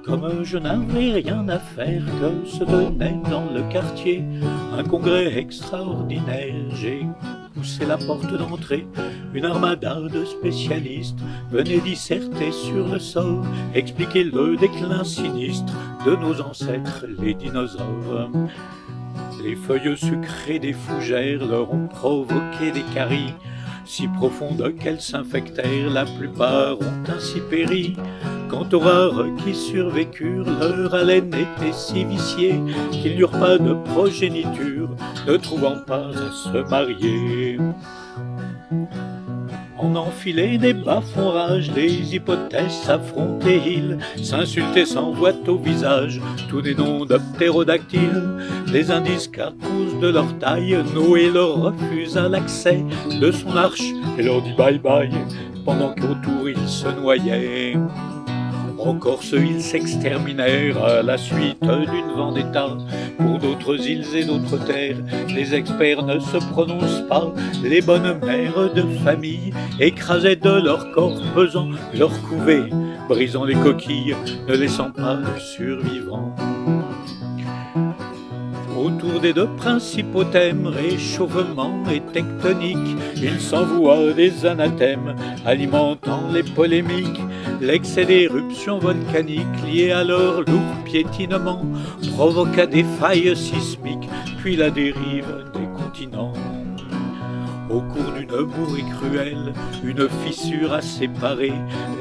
Comme je n'avais rien à faire que se tenait dans le quartier un congrès extraordinaire, j'ai poussé la porte d'entrée. Une armada de spécialistes venait disserter sur le sort, expliquer le déclin sinistre de nos ancêtres les dinosaures. Les feuilles sucrées des fougères leur ont provoqué des caries si profondes qu'elles s'infectèrent, la plupart ont ainsi péri. Quant aux rares qui survécurent, leur haleine était si viciée qu'ils n'eurent pas de progéniture, ne trouvant pas à se marier. On enfilait des bas-fonds rage, les hypothèses s'affrontaient, ils s'insultaient sans boîte au visage, tous des noms de ptérodactyles, des indices qu'à cause de leur taille, Noé leur refusa l'accès de son arche et leur dit bye bye, pendant qu'autour ils se noyaient. En Corse, ils s'exterminèrent à la suite d'une vendetta. Pour d'autres îles et d'autres terres, les experts ne se prononcent pas. Les bonnes mères de famille écrasaient de leur corps pesant leur couvée, brisant les coquilles, ne laissant pas de survivants. Autour des deux principaux thèmes, réchauffement et tectonique, il s'envoie des anathèmes, alimentant les polémiques. L'excès d'éruptions volcaniques liées à leur lourd piétinement provoqua des failles sismiques, puis la dérive des continents. Au cours d'une bourrée cruelle, une fissure a séparé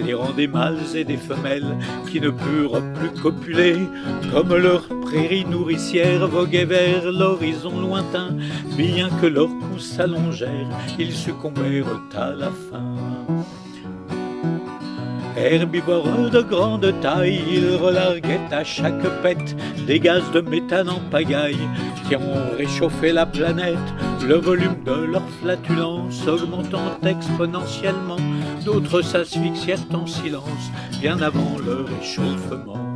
les rangs des mâles et des femelles qui ne purent plus copuler. Comme leurs prairies nourricières voguaient vers l'horizon lointain, bien que leurs cous s'allongèrent, ils succombèrent à la faim. Herbivores de grande taille, ils relarguaient à chaque pète des gaz de méthane en pagaille qui ont réchauffé la planète, le volume de leur flatulence augmentant exponentiellement. D'autres s'asphyxièrent en silence bien avant le réchauffement.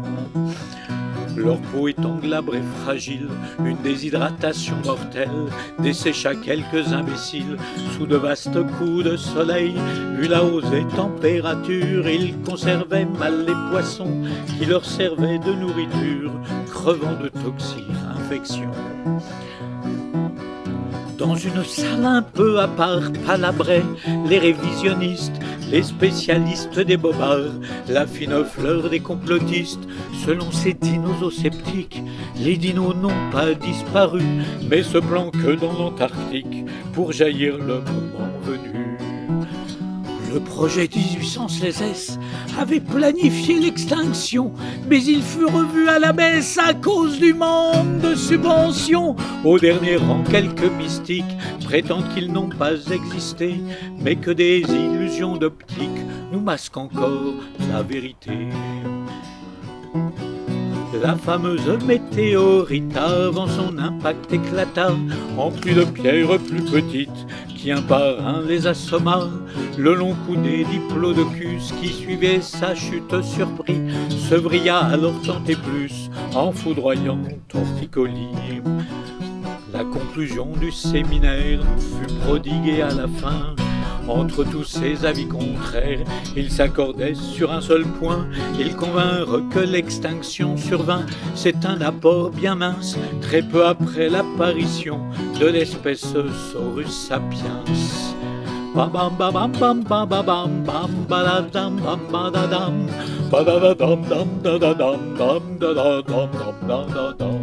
Leur peau étant glabre et fragile, une déshydratation mortelle dessécha quelques imbéciles sous de vastes coups de soleil. Vu la hausse des températures, ils conservaient mal les poissons qui leur servaient de nourriture, crevant de toxiques infections. Dans une salle un peu à part palabraient les révisionnistes, les spécialistes des bobards, la fine fleur des complotistes. Selon ces dinosaures-sceptiques, les dinos n'ont pas disparu, mais se planquent dans l'Antarctique pour jaillir le moment venu. Le projet 1816 avait planifié l'extinction, mais il fut revu à la baisse à cause du manque de subventions. Au dernier rang, quelques mystiques prétendent qu'ils n'ont pas existé, mais que des illusions d'optique nous masquent encore la vérité. La fameuse météorite avant son impact éclata en pluie de pierres plus petites qui un par un les assomma. Le long cou des diplodocus qui suivait sa chute surpris se vrilla alors tant et plus en foudroyant torticolis. La conclusion du séminaire nous fut prodiguée à la fin. Entre tous ces avis contraires, ils s'accordaient sur un seul point. Ils convinrent que l'extinction survint. C'est un apport bien mince, très peu après l'apparition de l'espèce Saurus sapiens. Ba bam ba bam bam ba ba bam bam ba da dam bam ba da dam ba da da dam dam da da dam dam da da dam dam da da dam.